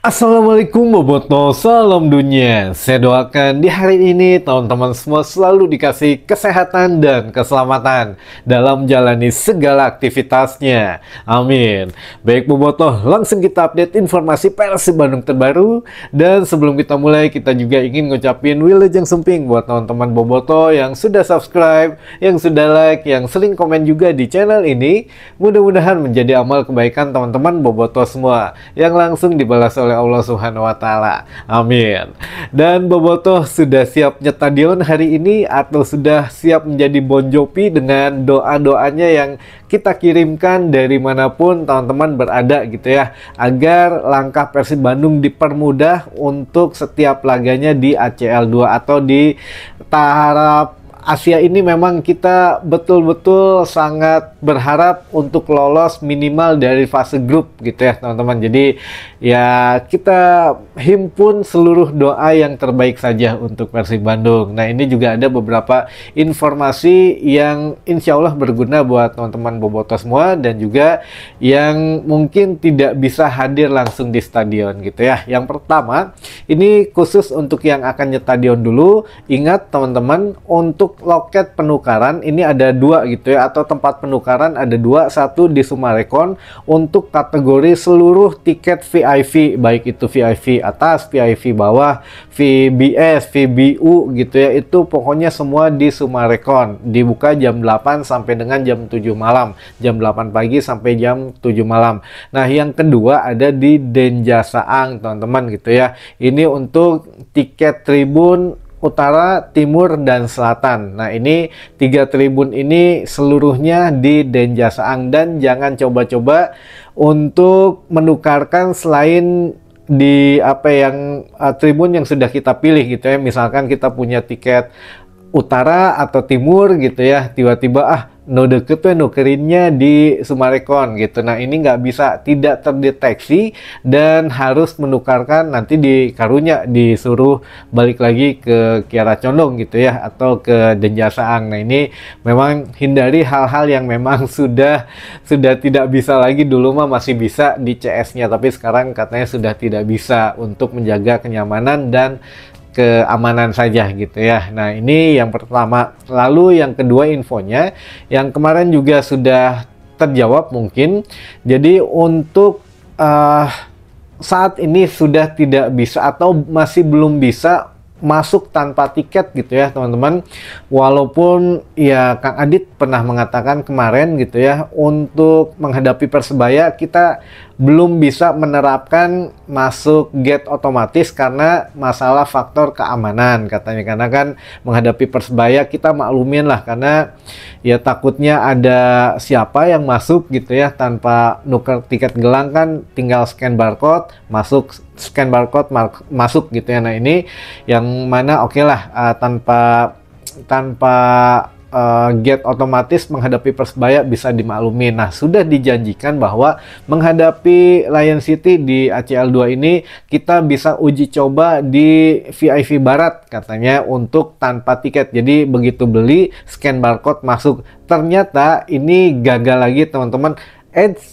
Assalamualaikum Boboto, salam dunia. Saya doakan di hari ini teman-teman semua selalu dikasih kesehatan dan keselamatan dalam menjalani segala aktivitasnya. Amin. Baik Boboto, langsung kita update informasi Persib Bandung terbaru. Dan sebelum kita mulai, kita juga ingin ngucapin Wilujeng Sumping buat teman-teman Boboto yang sudah subscribe, yang sudah like, yang sering komen juga di channel ini. Mudah-mudahan menjadi amal kebaikan teman-teman Boboto semua yang langsung dibalas oleh Allah Subhanahu wa Ta'ala. Amin. Dan Bobotoh sudah siap nyetadion hari ini atau sudah siap menjadi Bon Jovi dengan doa-doanya yang kita kirimkan dari manapun teman-teman berada gitu ya, agar langkah Persib Bandung dipermudah untuk setiap laganya di ACL 2 atau di tahap Asia ini. Memang kita betul-betul sangat berharap untuk lolos minimal dari fase grup gitu ya teman-teman. Jadi ya kita himpun seluruh doa yang terbaik saja untuk Persib Bandung. Nah ini juga ada beberapa informasi yang insya Allah berguna buat teman-teman Boboto semua dan juga yang mungkin tidak bisa hadir langsung di stadion gitu ya. Yang pertama, ini khusus untuk yang akan nyetadion dulu. Ingat teman-teman, untuk loket penukaran ini ada dua gitu ya, atau tempat penukaran ada dua. Satu di Sumarekon untuk kategori seluruh tiket VIP, baik itu VIP atas, VIP bawah, VBS, VBU gitu ya, itu pokoknya semua di Sumarekon. Dibuka jam 8 sampai dengan jam 7 malam, jam 8 pagi sampai jam 7 malam. Nah yang kedua ada di Denja Saang teman-teman gitu ya, ini untuk tiket tribun utara, timur, dan selatan. Nah ini 3 tribun ini seluruhnya di Denja Saang, dan jangan coba-coba untuk menukarkan selain di tribun yang sudah kita pilih gitu ya. Misalkan kita punya tiket utara atau timur gitu ya, tiba-tiba no deket tuh nukerinnya di Sumarekon gitu. Nah ini nggak bisa, tidak terdeteksi, dan harus menukarkan nanti di karunya disuruh balik lagi ke Kiara Condong gitu ya, atau ke Denja Saang. Nah ini memang hindari hal-hal yang memang sudah tidak bisa lagi. Dulu mah masih bisa di CS-nya, tapi sekarang katanya sudah tidak bisa, untuk menjaga kenyamanan dan keamanan saja gitu ya. Nah ini yang pertama. Lalu yang kedua infonya yang kemarin juga sudah terjawab mungkin. Jadi untuk saat ini sudah tidak bisa atau masih belum bisa masuk tanpa tiket gitu ya teman-teman. Walaupun ya Kang Adit pernah mengatakan kemarin gitu ya, untuk menghadapi Persebaya kita belum bisa menerapkan masuk gate otomatis karena masalah faktor keamanan katanya. Karena kan menghadapi Persebaya kita maklumin lah, karena ya takutnya ada siapa yang masuk gitu ya tanpa nuker tiket gelang, kan tinggal scan barcode masuk, scan barcode masuk gitu ya. Nah ini yang mana oke lah, tanpa gate otomatis menghadapi Persebaya bisa dimaklumi. Nah sudah dijanjikan bahwa menghadapi Lion City di ACL 2 ini kita bisa uji coba di VIP Barat katanya, untuk tanpa tiket. Jadi begitu beli scan barcode masuk. Ternyata ini gagal lagi teman-teman.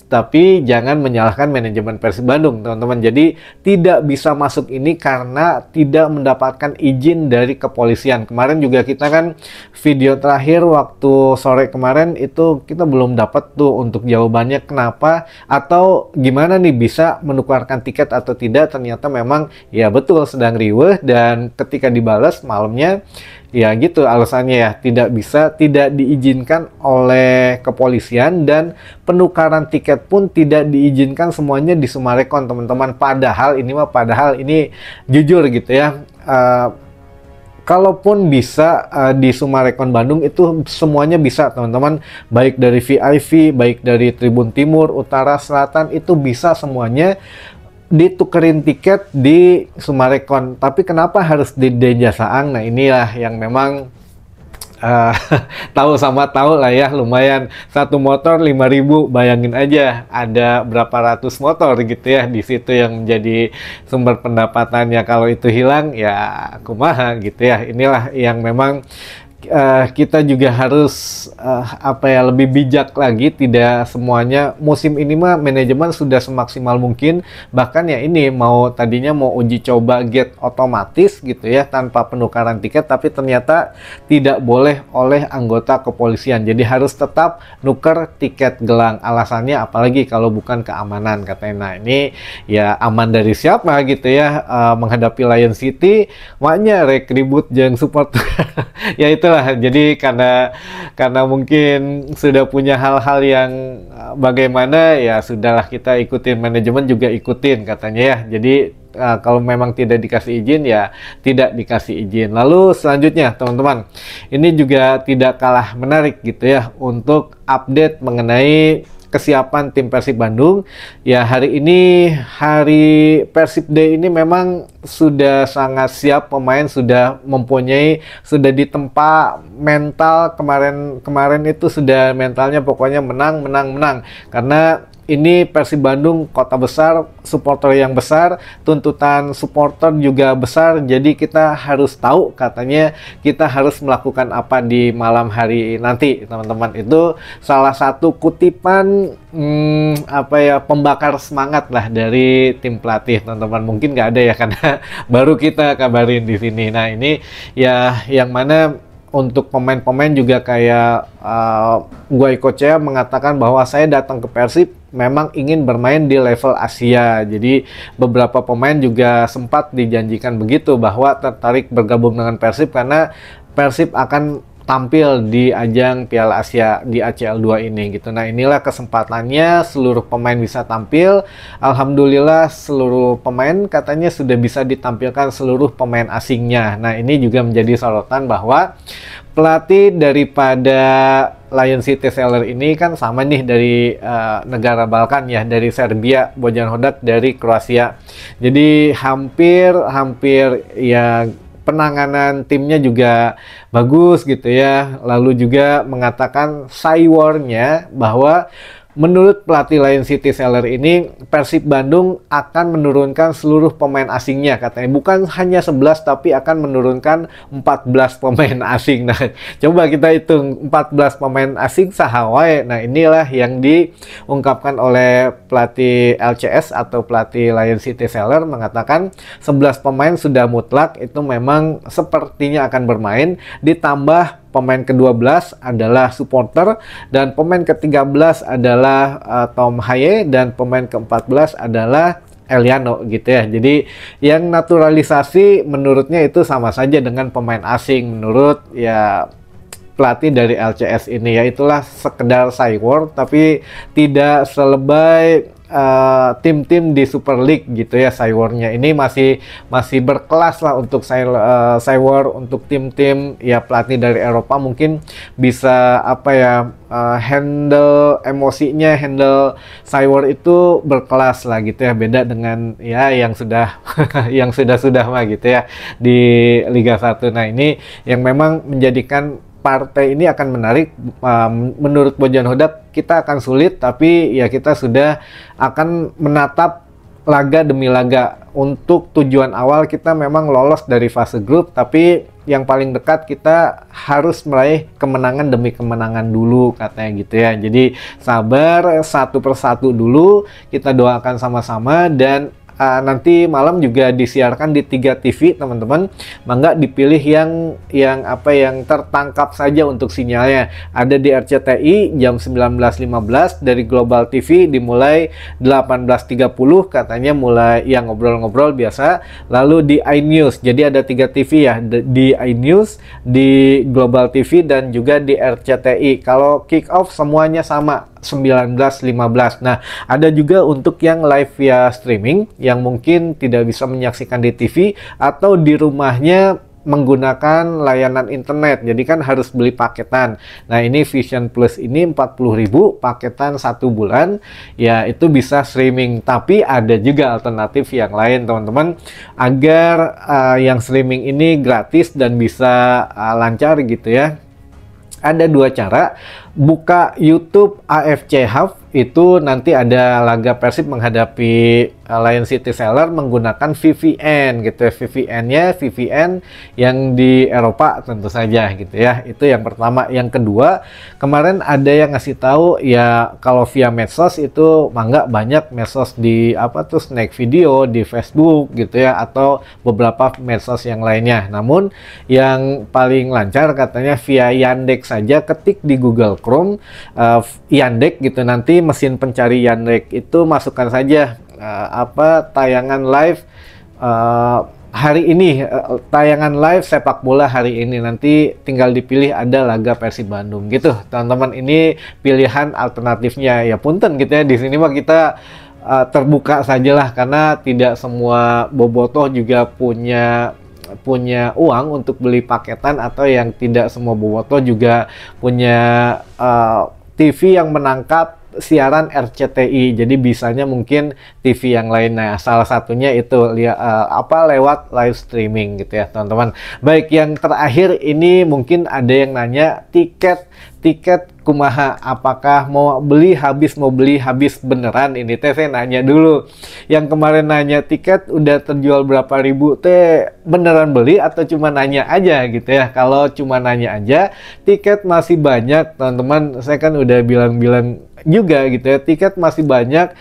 Tapi jangan menyalahkan manajemen Persib Bandung teman-teman. Jadi tidak bisa masuk ini karena tidak mendapatkan izin dari kepolisian. Kemarin juga kita kan video terakhir waktu sore kemarin itu kita belum dapat tuh untuk jawabannya kenapa atau gimana nih bisa menukarkan tiket atau tidak. Ternyata memang ya betul sedang riweuh, dan ketika dibalas malamnya ya gitu alasannya ya tidak bisa, tidak diizinkan oleh kepolisian, dan penukaran tiket pun tidak diizinkan semuanya di Sumarekon teman-teman. Padahal ini jujur gitu ya, kalaupun bisa di Sumarekon Bandung itu semuanya bisa teman-teman, baik dari VIP, baik dari Tribun Timur, Utara, Selatan, itu bisa semuanya ditukerin tiket di Sumarekon. Tapi kenapa harus di Denja Saang? Nah inilah yang memang tahu sama tahu lah ya, lumayan. Satu motor 5.000, bayangin aja ada berapa ratus motor gitu ya di situ yang menjadi sumber pendapatannya. Kalau itu hilang ya kumaha gitu ya. Inilah yang memang kita juga harus lebih bijak lagi. Tidak semuanya musim ini mah manajemen sudah semaksimal mungkin, bahkan ya ini tadinya mau uji coba gate otomatis gitu ya tanpa penukaran tiket, tapi ternyata tidak boleh oleh anggota kepolisian, jadi harus tetap nuker tiket gelang. Alasannya apalagi kalau bukan keamanan katanya. Nah ini ya aman dari siapa gitu ya, menghadapi Lion City maknya rek ribut jeung support. Ya itulah, jadi karena mungkin sudah punya hal-hal yang bagaimana ya sudahlah, kita ikutin, manajemen juga ikutin katanya ya. Jadi kalau memang tidak dikasih izin ya tidak dikasih izin. Lalu selanjutnya teman-teman, ini juga tidak kalah menarik gitu ya untuk update mengenai kesiapan tim Persib Bandung. Ya hari ini, hari Persib Day ini memang sudah sangat siap, pemain sudah mempunyai, sudah ditempa mental. Kemarin itu sudah mentalnya pokoknya menang, karena ini Persib Bandung kota besar, supporter yang besar, tuntutan supporter juga besar, jadi kita harus tahu katanya kita harus melakukan apa di malam hari nanti teman-teman. Itu salah satu kutipan pembakar semangat lah dari tim pelatih teman-teman. Mungkin nggak ada ya karena baru kita kabarin di sini. Nah ini ya yang mana untuk pemain-pemain juga kayak Guy Kochea mengatakan bahwa saya datang ke Persib memang ingin bermain di level Asia. Jadi beberapa pemain juga sempat dijanjikan begitu bahwa tertarik bergabung dengan Persib karena Persib akan tampil di ajang Piala Asia di ACL 2 ini gitu. Nah inilah kesempatannya, seluruh pemain bisa tampil. Alhamdulillah seluruh pemain katanya sudah bisa ditampilkan seluruh pemain asingnya. Nah ini juga menjadi sorotan bahwa pelatih daripada Lion City Sailor ini kan sama nih dari negara Balkan ya, dari Serbia, Bojan Hodak dari Kroasia. Jadi hampir ya penanganan timnya juga bagus gitu ya. Lalu juga mengatakan saywornya bahwa menurut pelatih Lion City Sailor ini, Persib Bandung akan menurunkan seluruh pemain asingnya katanya. Bukan hanya 11 tapi akan menurunkan 14 pemain asing. Nah, coba kita hitung 14 pemain asing sahawai. Nah, inilah yang diungkapkan oleh pelatih LCS atau pelatih Lion City Sailor, mengatakan 11 pemain sudah mutlak itu memang sepertinya akan bermain, ditambah pemain ke-12 adalah supporter, dan pemain ke-13 adalah Tom Haye, dan pemain ke-14 adalah Eliano gitu ya. Jadi yang naturalisasi menurutnya itu sama saja dengan pemain asing menurut ya pelatih dari LCS ini. Ya itulah sekedar cywar, tapi tidak selebay tim-tim di Super League gitu ya. Cywarnya ini masih berkelas lah untuk cywar untuk tim-tim ya. Pelatih dari Eropa mungkin bisa handle emosinya, handle cywar itu berkelas lah gitu ya, beda dengan ya yang sudah yang sudah mah gitu ya di Liga 1. Nah ini yang memang menjadikan partai ini akan menarik. Menurut Bojan Hodak kita akan sulit, tapi ya kita sudah akan menatap laga demi laga. Untuk tujuan awal kita memang lolos dari fase grup, tapi yang paling dekat kita harus meraih kemenangan demi kemenangan dulu katanya gitu ya. Jadi sabar, satu persatu dulu, kita doakan sama-sama. Dan nanti malam juga disiarkan di 3 TV teman-teman. Mangga dipilih yang tertangkap saja untuk sinyalnya. Ada di RCTI jam 19.15, dari Global TV dimulai 18.30 katanya, mulai yang ngobrol-ngobrol biasa. Lalu di iNews, jadi ada 3 TV ya, di iNews, di Global TV, dan juga di RCTI. Kalau kick off semuanya sama 19.15. Nah, ada juga untuk yang live via streaming yang mungkin tidak bisa menyaksikan di TV atau di rumahnya menggunakan layanan internet. Jadi kan harus beli paketan. Nah, ini Vision Plus ini 40.000 paketan 1 bulan. Ya, itu bisa streaming. Tapi ada juga alternatif yang lain, teman-teman. Agar yang streaming ini gratis dan bisa lancar gitu ya. Ada 2 cara. Buka YouTube AFC Hub, itu nanti ada laga Persib menghadapi Lion City Seller menggunakan VPN gitu ya. VPN-nya VPN yang di Eropa tentu saja gitu ya. Itu yang pertama. Yang kedua, kemarin ada yang ngasih tahu ya kalau via medsos itu mangga banyak medsos di apa tuh Snack Video di Facebook gitu ya, atau beberapa medsos yang lainnya. Namun yang paling lancar katanya via Yandex saja. Ketik di Google Chrome Yandex gitu, nanti mesin pencari Yandex itu masukkan saja tayangan live hari ini, tayangan live sepak bola hari ini, nanti tinggal dipilih ada laga Persib Bandung gitu teman-teman. Ini pilihan alternatifnya ya, punten gitu ya, di sini mah kita terbuka sajalah karena tidak semua bobotoh juga punya uang untuk beli paketan, atau yang tidak semua bobotoh juga punya TV yang menangkap siaran RCTI, jadi bisanya mungkin TV yang lain. Nah, salah satunya itu lewat live streaming gitu ya teman-teman. Baik, yang terakhir ini mungkin ada yang nanya tiket kumaha, apakah mau beli habis beneran? Ini teh saya nanya dulu. Yang kemarin nanya tiket udah terjual berapa ribu teh beneran beli atau cuma nanya aja gitu ya? Kalau cuma nanya aja, tiket masih banyak teman-teman. Saya kan udah bilang juga gitu ya, tiket masih banyak,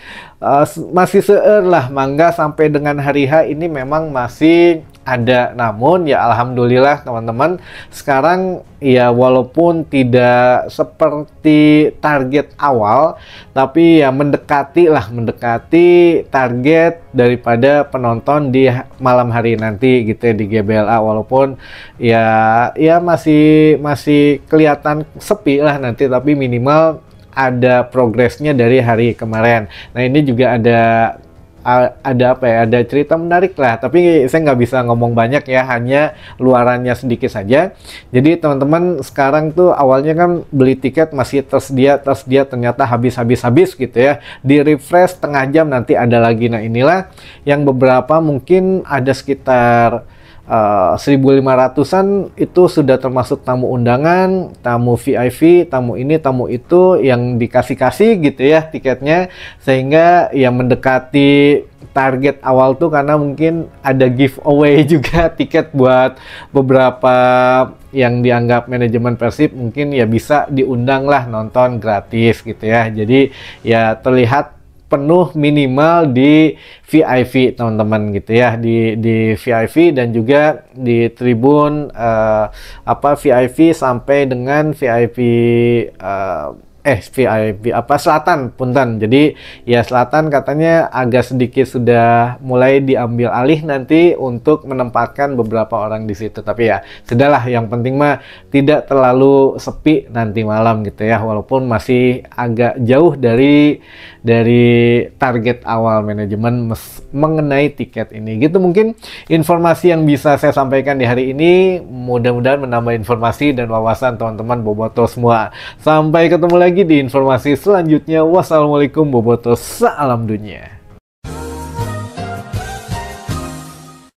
masih seueur lah, mangga sampai dengan hari H ini memang masih ada. Namun ya alhamdulillah teman-teman, sekarang ya walaupun tidak seperti target awal, tapi ya mendekati target daripada penonton di malam hari nanti gitu ya di GBLA, walaupun ya masih kelihatan sepi lah nanti, tapi minimal ada progresnya dari hari kemarin. Nah, ini juga ada cerita menarik lah, tapi saya nggak bisa ngomong banyak ya, hanya luarannya sedikit saja. Jadi teman-teman, sekarang tuh awalnya kan beli tiket masih tersedia, ternyata habis gitu ya. Di refresh setengah jam nanti ada lagi. Nah, inilah yang beberapa mungkin ada sekitar 1.500-an itu sudah termasuk tamu undangan, tamu VIP, tamu ini, tamu itu yang dikasih gitu ya tiketnya, sehingga ya mendekati target awal tuh, karena mungkin ada giveaway juga tiket buat beberapa yang dianggap manajemen Persib, mungkin ya bisa diundang lah nonton gratis gitu ya. Jadi ya terlihat penuh minimal di VIP teman-teman gitu ya, di VIP dan juga di tribun VIP sampai dengan VIP VIP Selatan, punten. Jadi ya Selatan katanya agak sedikit sudah mulai diambil alih nanti untuk menempatkan beberapa orang di situ. Tapi ya sudahlah, yang penting mah tidak terlalu sepi nanti malam gitu ya, walaupun masih agak jauh dari target awal manajemen mengenai tiket ini. Gitu mungkin informasi yang bisa saya sampaikan di hari ini. Mudah-mudahan menambah informasi dan wawasan teman-teman bobotoh semua. Sampai ketemu lagi di informasi selanjutnya. Wassalamualaikum bobotoh, salam dunia.